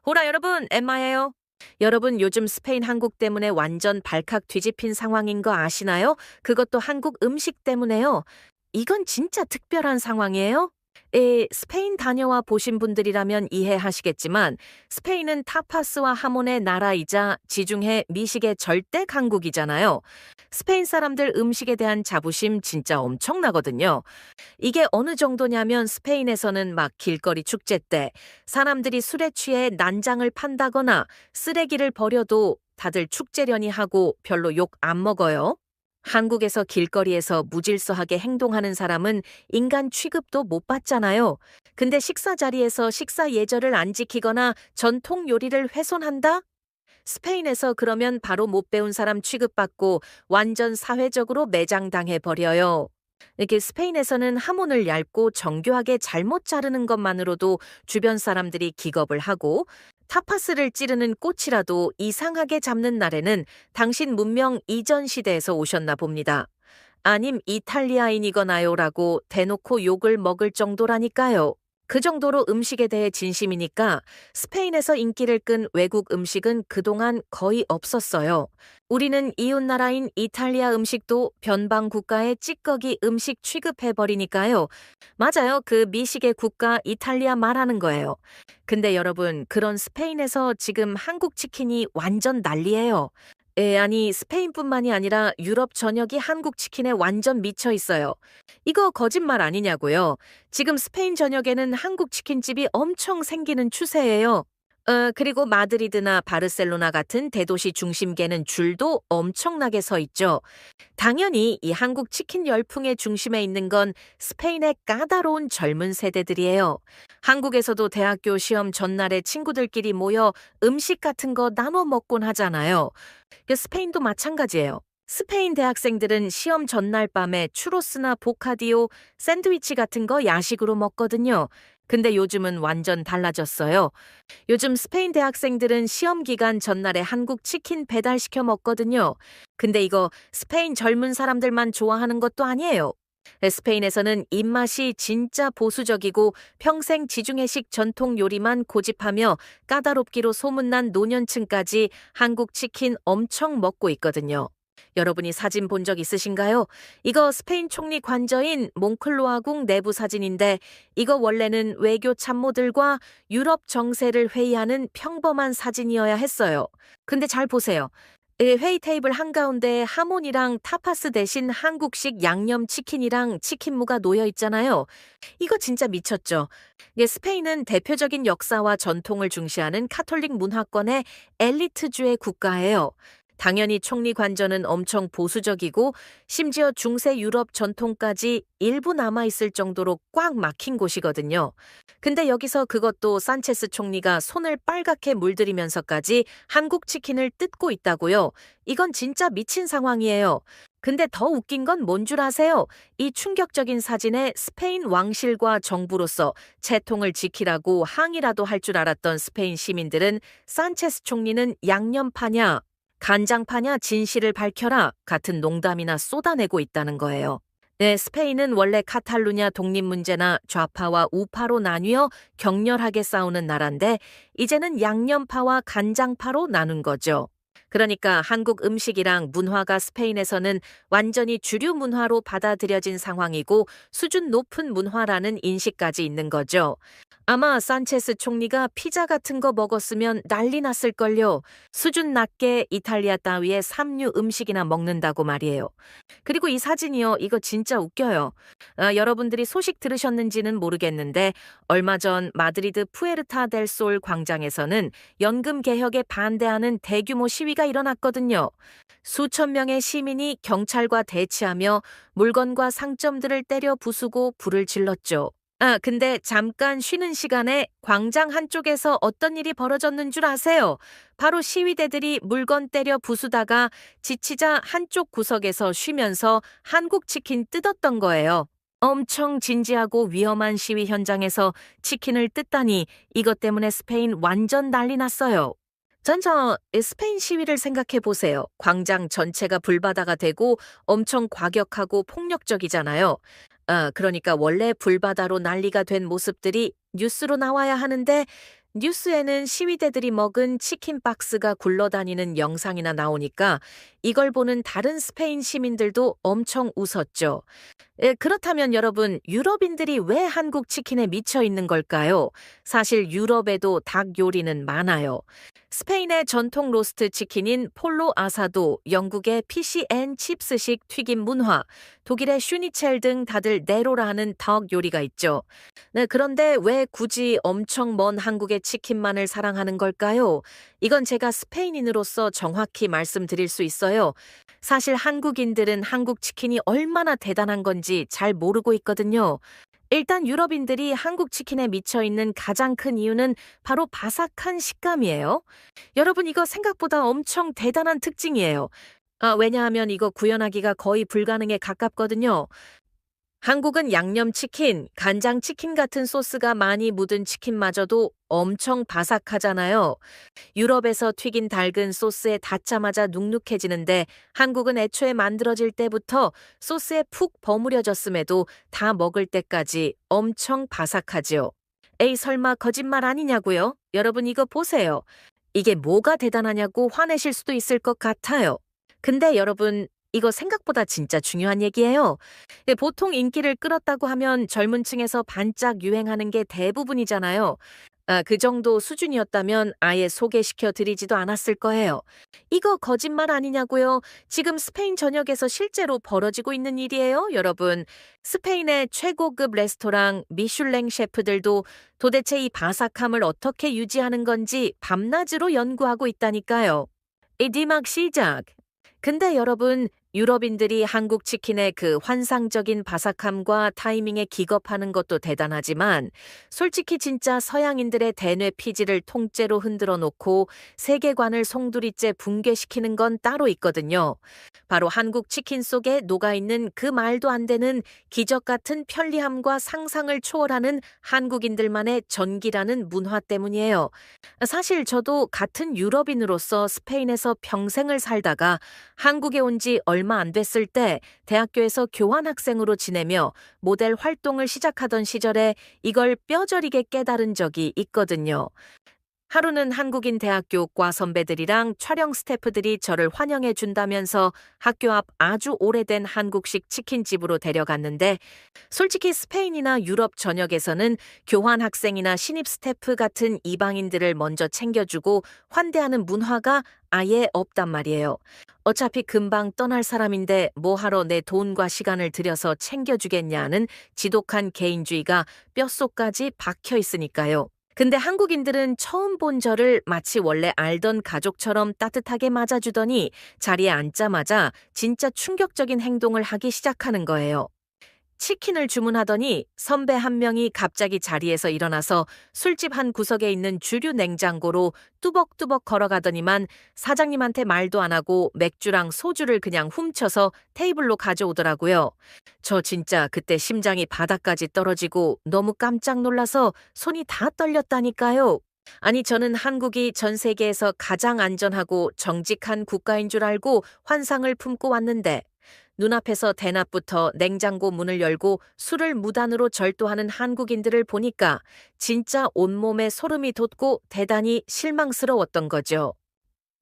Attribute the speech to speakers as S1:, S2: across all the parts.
S1: 호라 여러분, 엠마예요. 여러분, 요즘 스페인 한국 때문에 완전 발칵 뒤집힌 상황인 거 아시나요? 그것도 한국 음식 때문에요. 이건 진짜 특별한 상황이에요. 스페인 다녀와 보신 분들이라면 이해하시겠지만 스페인은 타파스와 하몬의 나라이자 지중해 미식의 절대 강국이잖아요. 스페인 사람들 음식에 대한 자부심 진짜 엄청나거든요. 이게 어느 정도냐면 스페인에서는 막 길거리 축제 때 사람들이 술에 취해 난장을 판다거나 쓰레기를 버려도 다들 축제련이 하고 별로 욕 안 먹어요. 한국에서 길거리에서 무질서하게 행동하는 사람은 인간 취급도 못 받잖아요. 근데 식사 자리에서 식사 예절을 안 지키거나 전통 요리를 훼손한다? 스페인에서 그러면 바로 못 배운 사람 취급받고 완전 사회적으로 매장당해 버려요. 이렇게 스페인에서는 하몬을 얇고 정교하게 잘못 자르는 것만으로도 주변 사람들이 기겁을 하고 타파스를 찌르는 꽃이라도 이상하게 잡는 날에는 당신 문명 이전 시대에서 오셨나 봅니다. 아님 이탈리아인이거나요라고 대놓고 욕을 먹을 정도라니까요. 그 정도로 음식에 대해 진심이니까 스페인에서 인기를 끈 외국 음식은 그동안 거의 없었어요. 우리는 이웃나라인 이탈리아 음식도 변방 국가의 찌꺼기 음식 취급해버리니까요. 맞아요. 그 미식의 국가 이탈리아 말하는 거예요. 근데 여러분, 그런 스페인에서 지금 한국 치킨이 완전 난리예요. 아니, 스페인뿐만이 아니라 유럽 전역이 한국 치킨에 완전 미쳐 있어요. 이거 거짓말 아니냐고요. 지금 스페인 전역에는 한국 치킨집이 엄청 생기는 추세예요. 그리고 마드리드나 바르셀로나 같은 대도시 중심계는 줄도 엄청나게 서 있죠. 당연히 이 한국 치킨 열풍의 중심에 있는 건 스페인의 까다로운 젊은 세대들이에요. 한국에서도 대학교 시험 전날에 친구들끼리 모여 음식 같은 거 나눠 먹곤 하잖아요. 스페인도 마찬가지예요. 스페인 대학생들은 시험 전날 밤에 추로스나 보카디오, 샌드위치 같은 거 야식으로 먹거든요. 근데 요즘은 완전 달라졌어요. 요즘 스페인 대학생들은 시험 기간 전날에 한국 치킨 배달시켜 먹거든요. 근데 이거 스페인 젊은 사람들만 좋아하는 것도 아니에요. 스페인에서는 입맛이 진짜 보수적이고 평생 지중해식 전통 요리만 고집하며 까다롭기로 소문난 노년층까지 한국 치킨 엄청 먹고 있거든요. 여러분이 사진 본 적 있으신가요? 이거 스페인 총리 관저인 몽클로아궁 내부 사진인데 이거 원래는 외교 참모들과 유럽 정세를 회의하는 평범한 사진이어야 했어요. 근데 잘 보세요. 회의 테이블 한가운데 하몬이랑 타파스 대신 한국식 양념치킨이랑 치킨무가 놓여 있잖아요. 이거 진짜 미쳤죠. 스페인은 대표적인 역사와 전통을 중시하는 카톨릭 문화권의 엘리트주의 국가예요. 당연히 총리 관저는 엄청 보수적이고 심지어 중세 유럽 전통까지 일부 남아있을 정도로 꽉 막힌 곳이거든요. 근데 여기서 그것도 산체스 총리가 손을 빨갛게 물들이면서까지 한국 치킨을 뜯고 있다고요. 이건 진짜 미친 상황이에요. 근데 더 웃긴 건 뭔 줄 아세요? 이 충격적인 사진에 스페인 왕실과 정부로서 채통을 지키라고 항의라도 할 줄 알았던 스페인 시민들은 산체스 총리는 양념파냐, 간장파냐 진실을 밝혀라 같은 농담이나 쏟아내고 있다는 거예요. 네, 스페인은 원래 카탈루냐 독립 문제나 좌파와 우파로 나뉘어 격렬하게 싸우는 나라인데 이제는 양념파와 간장파로 나눈 거죠. 그러니까 한국 음식이랑 문화가 스페인에서는 완전히 주류 문화로 받아들여진 상황이고 수준 높은 문화라는 인식까지 있는 거죠. 아마 산체스 총리가 피자 같은 거 먹었으면 난리 났을걸요. 수준 낮게 이탈리아 따위의 삼류 음식이나 먹는다고 말이에요. 그리고 이 사진이요, 이거 진짜 웃겨요. 여러분들이 소식 들으셨는지는 모르겠는데 얼마 전 마드리드 푸에르타 델 솔 광장에서는 연금 개혁에 반대하는 대규모 시위가 일어났거든요. 수천 명의 시민이 경찰과 대치하며 물건과 상점들을 때려 부수고 불을 질렀죠. 근데 잠깐 쉬는 시간에 광장 한쪽에서 어떤 일이 벌어졌는 줄 아세요? 바로 시위대들이 물건 때려 부수다가 지치자 한쪽 구석에서 쉬면서 한국 치킨 뜯었던 거예요. 엄청 진지하고 위험한 시위 현장에서 치킨을 뜯다니 이것 때문에 스페인 완전 난리 났어요. 스페인 시위를 생각해 보세요. 광장 전체가 불바다가 되고 엄청 과격하고 폭력적이잖아요. 그러니까 원래 불바다로 난리가 된 모습들이 뉴스로 나와야 하는데 뉴스에는 시위대들이 먹은 치킨 박스가 굴러다니는 영상이나 나오니까 이걸 보는 다른 스페인 시민들도 엄청 웃었죠. 그렇다면 여러분, 유럽인들이 왜 한국 치킨에 미쳐 있는 걸까요? 사실 유럽에도 닭 요리는 많아요. 스페인의 전통 로스트 치킨인 폴로 아사도, 영국의 피시앤 칩스식 튀김 문화, 독일의 슈니첼 등 다들 네로라 하는 닭 요리가 있죠. 네, 그런데 왜 굳이 엄청 먼 한국의 치킨만을 사랑하는 걸까요? 이건 제가 스페인인으로서 정확히 말씀드릴 수 있어요. 사실 한국인들은 한국 치킨이 얼마나 대단한 건지 잘 모르고 있거든요. 일단 유럽인들이 한국 치킨에 미쳐 있는 가장 큰 이유는 바로 바삭한 식감이에요. 여러분, 이거 생각보다 엄청 대단한 특징이에요. 왜냐하면 이거 구현하기가 거의 불가능에 가깝거든요. 한국은 양념치킨, 간장치킨 같은 소스가 많이 묻은 치킨마저도 엄청 바삭하잖아요. 유럽에서 튀긴 닭은 소스에 닿자마자 눅눅해지는데 한국은 애초에 만들어질 때부터 소스에 푹 버무려졌음에도 다 먹을 때까지 엄청 바삭하지요. 에이, 설마 거짓말 아니냐고요? 여러분 이거 보세요. 이게 뭐가 대단하냐고 화내실 수도 있을 것 같아요. 근데 여러분, 이거 생각보다 진짜 중요한 얘기예요. 보통 인기를 끌었다고 하면 젊은 층에서 반짝 유행하는 게 대부분이잖아요. 그 정도 수준이었다면 아예 소개시켜 드리지도 않았을 거예요. 이거 거짓말 아니냐고요? 지금 스페인 전역에서 실제로 벌어지고 있는 일이에요, 여러분. 스페인의 최고급 레스토랑 미슐랭 셰프들도 도대체 이 바삭함을 어떻게 유지하는 건지 밤낮으로 연구하고 있다니까요. 이디막 시작. 근데 여러분, 유럽인들이 한국 치킨의 그 환상적인 바삭함과 타이밍에 기겁하는 것도 대단하지만 솔직히 진짜 서양인들의 대뇌 피지를 통째로 흔들어 놓고 세계관을 송두리째 붕괴시키는 건 따로 있거든요. 바로 한국 치킨 속에 녹아있는 그 말도 안 되는 기적 같은 편리함과 상상을 초월하는 한국인들만의 전기라는 문화 때문이에요. 사실 저도 같은 유럽인으로서 스페인에서 평생을 살다가 한국에 온 지 얼마 안 됐을 때 대학교에서 교환학생으로 지내며 모델 활동을 시작하던 시절에 이걸 뼈저리게 깨달은 적이 있거든요. 하루는 한국인 대학교 과 선배들이랑 촬영 스태프들이 저를 환영해 준다면서 학교 앞 아주 오래된 한국식 치킨집으로 데려갔는데 솔직히 스페인이나 유럽 전역에서는 교환 학생이나 신입 스태프 같은 이방인들을 먼저 챙겨주고 환대하는 문화가 아예 없단 말이에요. 어차피 금방 떠날 사람인데 뭐하러 내 돈과 시간을 들여서 챙겨주겠냐는 지독한 개인주의가 뼛속까지 박혀 있으니까요. 근데 한국인들은 처음 본 저를 마치 원래 알던 가족처럼 따뜻하게 맞아주더니 자리에 앉자마자 진짜 충격적인 행동을 하기 시작하는 거예요. 치킨을 주문하더니 선배 한 명이 갑자기 자리에서 일어나서 술집 한 구석에 있는 주류 냉장고로 뚜벅뚜벅 걸어가더니만 사장님한테 말도 안 하고 맥주랑 소주를 그냥 훔쳐서 테이블로 가져오더라고요. 저 진짜 그때 심장이 바닥까지 떨어지고 너무 깜짝 놀라서 손이 다 떨렸다니까요. 아니, 저는 한국이 전 세계에서 가장 안전하고 정직한 국가인 줄 알고 환상을 품고 왔는데 눈앞에서 대낮부터 냉장고 문을 열고 술을 무단으로 절도하는 한국인들을 보니까 진짜 온몸에 소름이 돋고 대단히 실망스러웠던 거죠.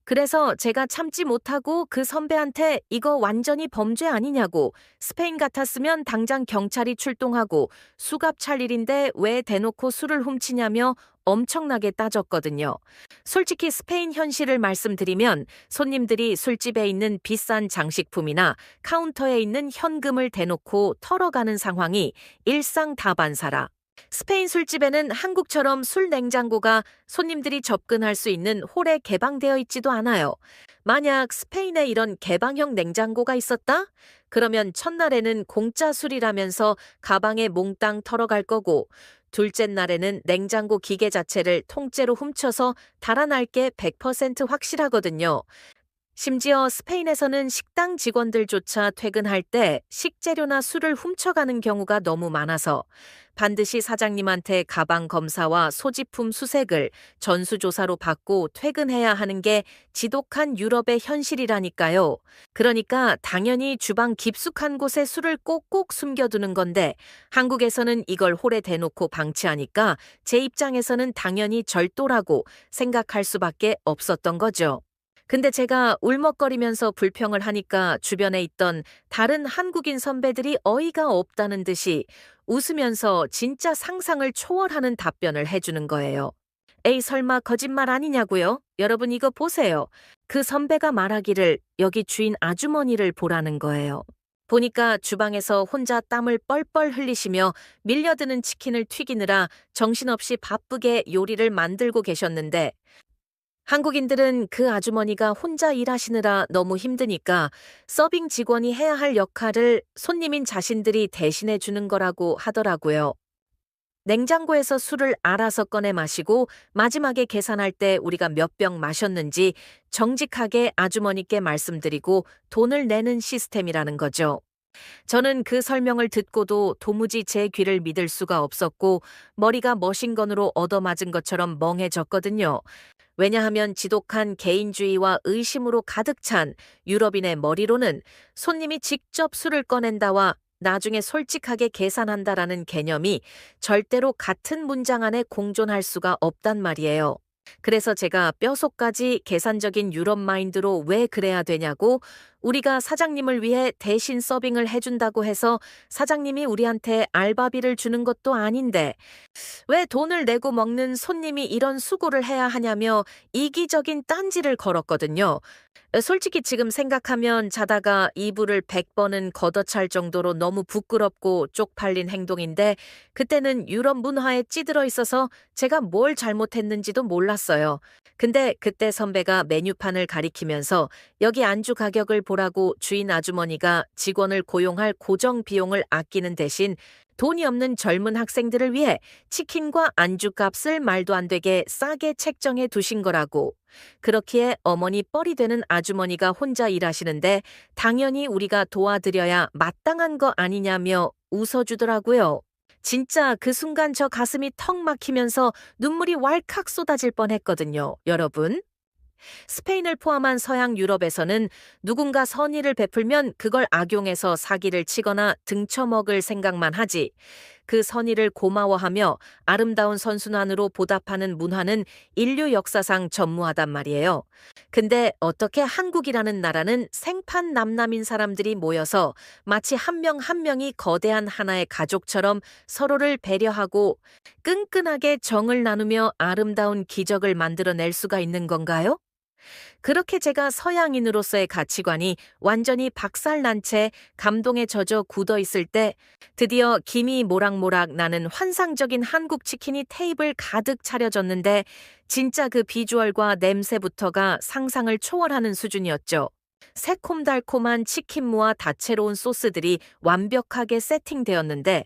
S1: 그래서 제가 참지 못하고 그 선배한테 이거 완전히 범죄 아니냐고, 스페인 같았으면 당장 경찰이 출동하고 수갑 찰 일인데 왜 대놓고 술을 훔치냐며 엄청나게 따졌거든요. 솔직히 스페인 현실을 말씀드리면 손님들이 술집에 있는 비싼 장식품이나 카운터에 있는 현금을 대놓고 털어가는 상황이 일상다반사라. 스페인 술집에는 한국처럼 술 냉장고가 손님들이 접근할 수 있는 홀에 개방되어 있지도 않아요. 만약 스페인에 이런 개방형 냉장고가 있었다? 그러면 첫날에는 공짜 술이라면서 가방에 몽땅 털어갈 거고, 둘째 날에는 냉장고 기계 자체를 통째로 훔쳐서 달아날 게 100% 확실하거든요. 심지어 스페인에서는 식당 직원들조차 퇴근할 때 식재료나 술을 훔쳐가는 경우가 너무 많아서 반드시 사장님한테 가방 검사와 소지품 수색을 전수조사로 받고 퇴근해야 하는 게 지독한 유럽의 현실이라니까요. 그러니까 당연히 주방 깊숙한 곳에 술을 꼭꼭 숨겨두는 건데 한국에서는 이걸 홀에 대놓고 방치하니까 제 입장에서는 당연히 절도라고 생각할 수밖에 없었던 거죠. 근데 제가 울먹거리면서 불평을 하니까 주변에 있던 다른 한국인 선배들이 어이가 없다는 듯이 웃으면서 진짜 상상을 초월하는 답변을 해주는 거예요. 에이, 설마 거짓말 아니냐고요? 여러분 이거 보세요. 그 선배가 말하기를 여기 주인 아주머니를 보라는 거예요. 보니까 주방에서 혼자 땀을 뻘뻘 흘리시며 밀려드는 치킨을 튀기느라 정신없이 바쁘게 요리를 만들고 계셨는데 한국인들은 그 아주머니가 혼자 일하시느라 너무 힘드니까 서빙 직원이 해야 할 역할을 손님인 자신들이 대신해 주는 거라고 하더라고요. 냉장고에서 술을 알아서 꺼내 마시고 마지막에 계산할 때 우리가 몇 병 마셨는지 정직하게 아주머니께 말씀드리고 돈을 내는 시스템이라는 거죠. 저는 그 설명을 듣고도 도무지 제 귀를 믿을 수가 없었고 머리가 머신건으로 얻어맞은 것처럼 멍해졌거든요. 왜냐하면 지독한 개인주의와 의심으로 가득 찬 유럽인의 머리로는 손님이 직접 술을 꺼낸다와 나중에 솔직하게 계산한다라는 개념이 절대로 같은 문장 안에 공존할 수가 없단 말이에요. 그래서 제가 뼛속까지 계산적인 유럽 마인드로 왜 그래야 되냐고 우리가 사장님을 위해 대신 서빙을 해준다고 해서 사장님이 우리한테 알바비를 주는 것도 아닌데 왜 돈을 내고 먹는 손님이 이런 수고를 해야 하냐며 이기적인 딴지를 걸었거든요. 솔직히 지금 생각하면 자다가 이불을 100번은 걷어찰 정도로 너무 부끄럽고 쪽팔린 행동인데 그때는 유럽 문화에 찌들어 있어서 제가 뭘 잘못했는지도 몰랐어요. 근데 그때 선배가 메뉴판을 가리키면서 여기 안주 가격을 보라고 주인 아주머니가 직원을 고용할 고정 비용을 아끼는 대신 돈이 없는 젊은 학생들을 위해 치킨과 안주값을 말도 안 되게 싸게 책정해 두신 거라고. 그렇기에 어머니 뻘이 되는 아주머니가 혼자 일하시는데 당연히 우리가 도와드려야 마땅한 거 아니냐며 웃어주더라고요. 진짜 그 순간 저 가슴이 턱 막히면서 눈물이 왈칵 쏟아질 뻔했거든요, 여러분. 스페인을 포함한 서양 유럽에서는 누군가 선의를 베풀면 그걸 악용해서 사기를 치거나 등쳐먹을 생각만 하지. 그 선의를 고마워하며 아름다운 선순환으로 보답하는 문화는 인류 역사상 전무하단 말이에요. 근데 어떻게 한국이라는 나라는 생판 남남인 사람들이 모여서 마치 한 명 한 명이 거대한 하나의 가족처럼 서로를 배려하고 끈끈하게 정을 나누며 아름다운 기적을 만들어낼 수가 있는 건가요? 그렇게 제가 서양인으로서의 가치관이 완전히 박살난 채 감동에 젖어 굳어 있을 때 드디어 김이 모락모락 나는 환상적인 한국 치킨이 테이블 가득 차려졌는데 진짜 그 비주얼과 냄새부터가 상상을 초월하는 수준이었죠. 새콤달콤한 치킨무와 다채로운 소스들이 완벽하게 세팅되었는데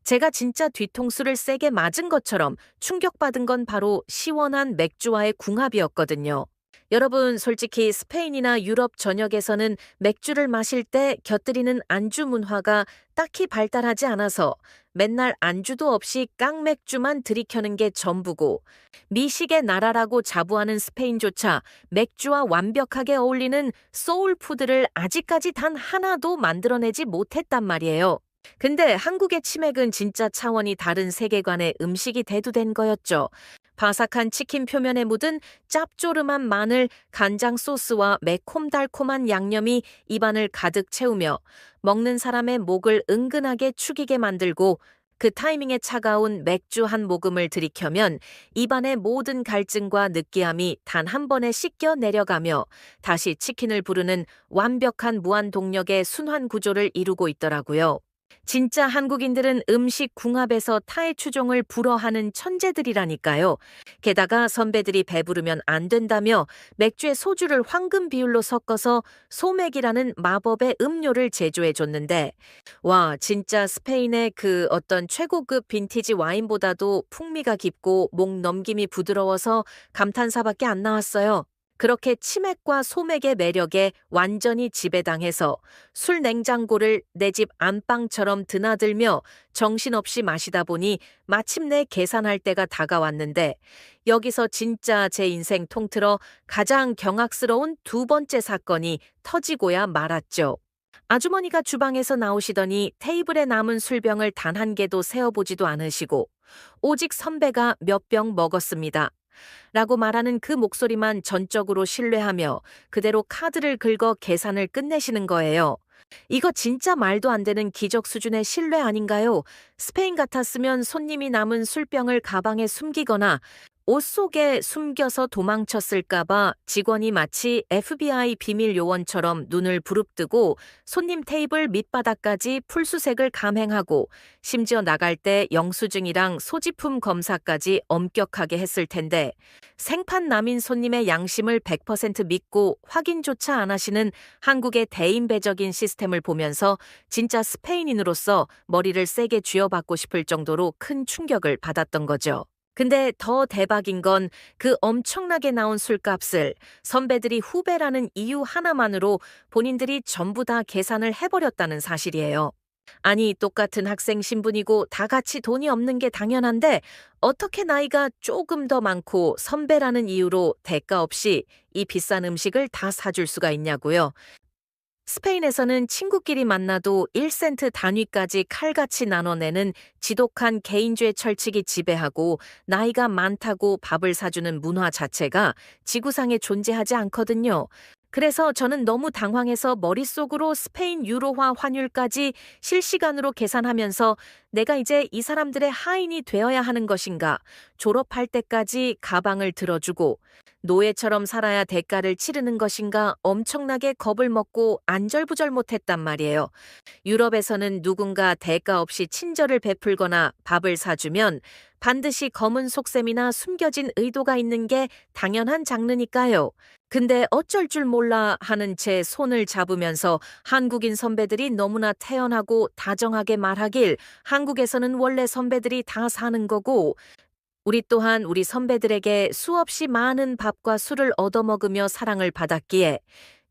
S1: 제가 진짜 뒤통수를 세게 맞은 것처럼 충격받은 건 바로 시원한 맥주와의 궁합이었거든요. 여러분, 솔직히 스페인이나 유럽 전역에서는 맥주를 마실 때 곁들이는 안주 문화가 딱히 발달하지 않아서 맨날 안주도 없이 깡맥주만 들이켜는 게 전부고 미식의 나라라고 자부하는 스페인조차 맥주와 완벽하게 어울리는 소울푸드를 아직까지 단 하나도 만들어내지 못했단 말이에요. 근데 한국의 치맥은 진짜 차원이 다른 세계관의 음식이 대두된 거였죠. 바삭한 치킨 표면에 묻은 짭조름한 마늘, 간장 소스와 매콤달콤한 양념이 입안을 가득 채우며 먹는 사람의 목을 은근하게 축이게 만들고 그 타이밍에 차가운 맥주 한 모금을 들이켜면 입안의 모든 갈증과 느끼함이 단 한 번에 씻겨 내려가며 다시 치킨을 부르는 완벽한 무한동력의 순환 구조를 이루고 있더라고요. 진짜 한국인들은 음식 궁합에서 타의 추종을 불허하는 천재들이라니까요. 게다가 선배들이 배부르면 안 된다며 맥주에 소주를 황금 비율로 섞어서 소맥이라는 마법의 음료를 제조해 줬는데 와, 진짜 스페인의 그 어떤 최고급 빈티지 와인보다도 풍미가 깊고 목 넘김이 부드러워서 감탄사밖에 안 나왔어요. 그렇게 치맥과 소맥의 매력에 완전히 지배당해서 술 냉장고를 내 집 안방처럼 드나들며 정신없이 마시다 보니 마침내 계산할 때가 다가왔는데 여기서 진짜 제 인생 통틀어 가장 경악스러운 두 번째 사건이 터지고야 말았죠. 아주머니가 주방에서 나오시더니 테이블에 남은 술병을 단 한 개도 세어보지도 않으시고 오직 선배가 몇 병 먹었습니다. 라고 말하는 그 목소리만 전적으로 신뢰하며 그대로 카드를 긁어 계산을 끝내시는 거예요. 이거 진짜 말도 안 되는 기적 수준의 신뢰 아닌가요? 스페인 같았으면 손님이 남은 술병을 가방에 숨기거나 옷 속에 숨겨서 도망쳤을까봐 직원이 마치 FBI 비밀 요원처럼 눈을 부릅뜨고 손님 테이블 밑바닥까지 풀수색을 감행하고 심지어 나갈 때 영수증이랑 소지품 검사까지 엄격하게 했을 텐데 생판 남인 손님의 양심을 100% 믿고 확인조차 안 하시는 한국의 대인배적인 시스템을 보면서 진짜 스페인인으로서 머리를 세게 쥐어박고 싶을 정도로 큰 충격을 받았던 거죠. 근데 더 대박인 건 그 엄청나게 나온 술값을 선배들이 후배라는 이유 하나만으로 본인들이 전부 다 계산을 해버렸다는 사실이에요. 아니, 똑같은 학생 신분이고 다 같이 돈이 없는 게 당연한데 어떻게 나이가 조금 더 많고 선배라는 이유로 대가 없이 이 비싼 음식을 다 사줄 수가 있냐고요. 스페인에서는 친구끼리 만나도 1센트 단위까지 칼같이 나눠내는 지독한 개인주의 철칙이 지배하고 나이가 많다고 밥을 사주는 문화 자체가 지구상에 존재하지 않거든요. 그래서 저는 너무 당황해서 머릿속으로 스페인 유로화 환율까지 실시간으로 계산하면서 내가 이제 이 사람들의 하인이 되어야 하는 것인가, 졸업할 때까지 가방을 들어주고 노예처럼 살아야 대가를 치르는 것인가 엄청나게 겁을 먹고 안절부절 못했단 말이에요. 유럽에서는 누군가 대가 없이 친절을 베풀거나 밥을 사주면 반드시 검은 속셈이나 숨겨진 의도가 있는 게 당연한 장르니까요. 근데 어쩔 줄 몰라 하는 제 손을 잡으면서 한국인 선배들이 너무나 태연하고 다정하게 말하길 한국에서는 원래 선배들이 다 사는 거고 우리 또한 우리 선배들에게 수없이 많은 밥과 술을 얻어먹으며 사랑을 받았기에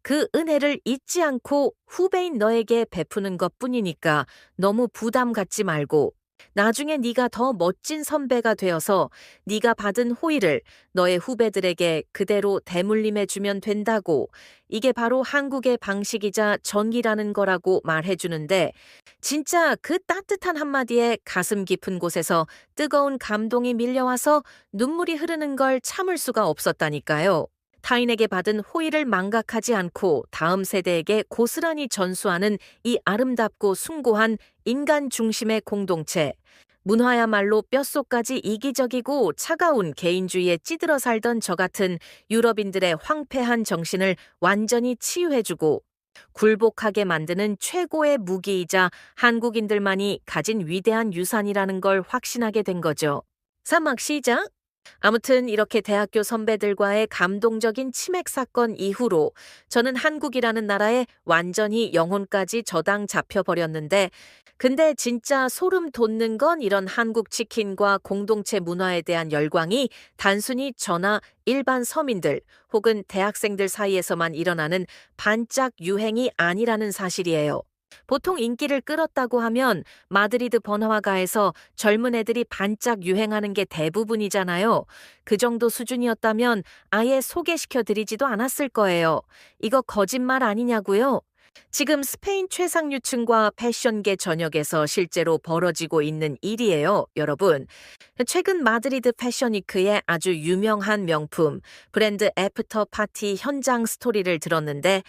S1: 그 은혜를 잊지 않고 후배인 너에게 베푸는 것뿐이니까 너무 부담 갖지 말고 나중에 네가 더 멋진 선배가 되어서 네가 받은 호의를 너의 후배들에게 그대로 대물림해 주면 된다고 이게 바로 한국의 방식이자 정의라는 거라고 말해주는데 진짜 그 따뜻한 한마디에 가슴 깊은 곳에서 뜨거운 감동이 밀려와서 눈물이 흐르는 걸 참을 수가 없었다니까요. 타인에게 받은 호의를 망각하지 않고 다음 세대에게 고스란히 전수하는 이 아름답고 숭고한 인간 중심의 공동체. 문화야말로 뼛속까지 이기적이고 차가운 개인주의에 찌들어 살던 저 같은 유럽인들의 황폐한 정신을 완전히 치유해주고 굴복하게 만드는 최고의 무기이자 한국인들만이 가진 위대한 유산이라는 걸 확신하게 된 거죠. 3막 시작! 아무튼 이렇게 대학교 선배들과의 감동적인 치맥 사건 이후로 저는 한국이라는 나라에 완전히 영혼까지 저당 잡혀버렸는데 근데 진짜 소름 돋는 건 이런 한국 치킨과 공동체 문화에 대한 열광이 단순히 저나 일반 서민들 혹은 대학생들 사이에서만 일어나는 반짝 유행이 아니라는 사실이에요. 보통 인기를 끌었다고 하면 마드리드 번화가에서 젊은 애들이 반짝 유행하는 게 대부분이잖아요. 그 정도 수준이었다면 아예 소개시켜드리지도 않았을 거예요. 이거 거짓말 아니냐고요? 지금 스페인 최상류층과 패션계 전역에서 실제로 벌어지고 있는 일이에요, 여러분. 최근 마드리드 패션위크의 아주 유명한 명품 브랜드 애프터 파티 현장 스토리를 들었는데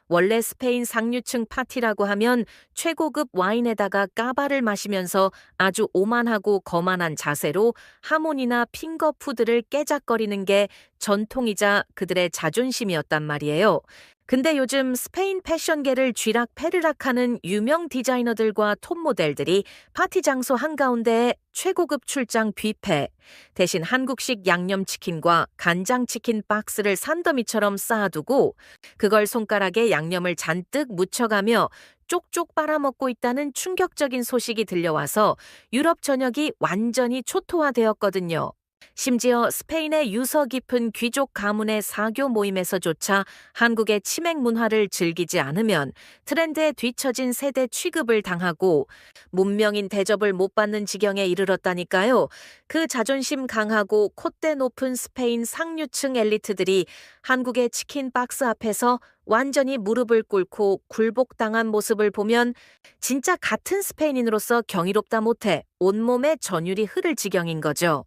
S1: 원래 스페인 상류층 파티라고 하면 최고급 와인에다가 까바를 마시면서 아주 오만하고 거만한 자세로 하모니나 핑거푸드를 깨작거리는 게 전통이자 그들의 자존심이었단 말이에요. 근데 요즘 스페인 패션계를 쥐락패르락하는 유명 디자이너들과 톱모델들이 파티 장소 한가운데에 최고급 출장 뷔페, 대신 한국식 양념치킨과 간장치킨 박스를 산더미처럼 쌓아두고 그걸 손가락에 양념을 잔뜩 묻혀가며 쪽쪽 빨아먹고 있다는 충격적인 소식이 들려와서 유럽 전역이 완전히 초토화되었거든요. 심지어 스페인의 유서 깊은 귀족 가문의 사교 모임에서조차 한국의 치맥 문화를 즐기지 않으면 트렌드에 뒤처진 세대 취급을 당하고 문명인 대접을 못 받는 지경에 이르렀다니까요. 그 자존심 강하고 콧대 높은 스페인 상류층 엘리트들이 한국의 치킨 박스 앞에서 완전히 무릎을 꿇고 굴복당한 모습을 보면 진짜 같은 스페인인으로서 경이롭다 못해 온몸에 전율이 흐를 지경인 거죠.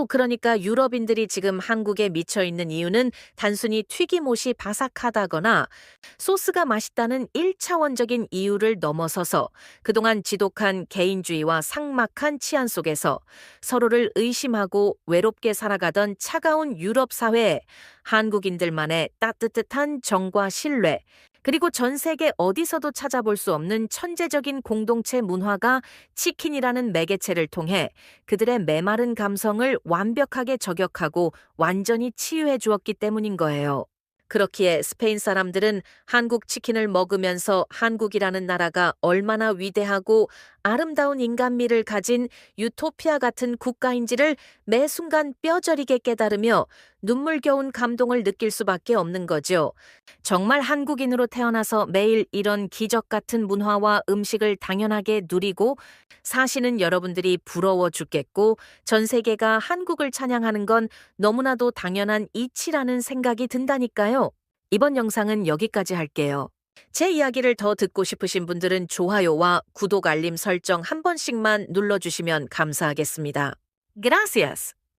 S1: 그러니까 유럽인들이 지금 한국에 미쳐 있는 이유는 단순히 튀김옷이 바삭하다거나 소스가 맛있다는 1차원적인 이유를 넘어서서 그동안 지독한 개인주의와 삭막한 치안 속에서 서로를 의심하고 외롭게 살아가던 차가운 유럽 사회에 한국인들만의 따뜻한 정과 신뢰, 그리고 전 세계 어디서도 찾아볼 수 없는 천재적인 공동체 문화가 치킨이라는 매개체를 통해 그들의 메마른 감성을 완벽하게 저격하고 완전히 치유해 주었기 때문인 거예요. 그렇기에 스페인 사람들은 한국 치킨을 먹으면서 한국이라는 나라가 얼마나 위대하고 아름다운 인간미를 가진 유토피아 같은 국가인지를 매 순간 뼈저리게 깨달으며 눈물겨운 감동을 느낄 수밖에 없는 거죠. 정말 한국인으로 태어나서 매일 이런 기적 같은 문화와 음식을 당연하게 누리고 사시는 여러분들이 부러워 죽겠고 전 세계가 한국을 찬양하는 건 너무나도 당연한 이치라는 생각이 든다니까요. 이번 영상은 여기까지 할게요. 제 이야기를 더 듣고 싶으신 분들은 좋아요와 구독 알림 설정 한 번씩만 눌러주시면 감사하겠습니다. Gracias.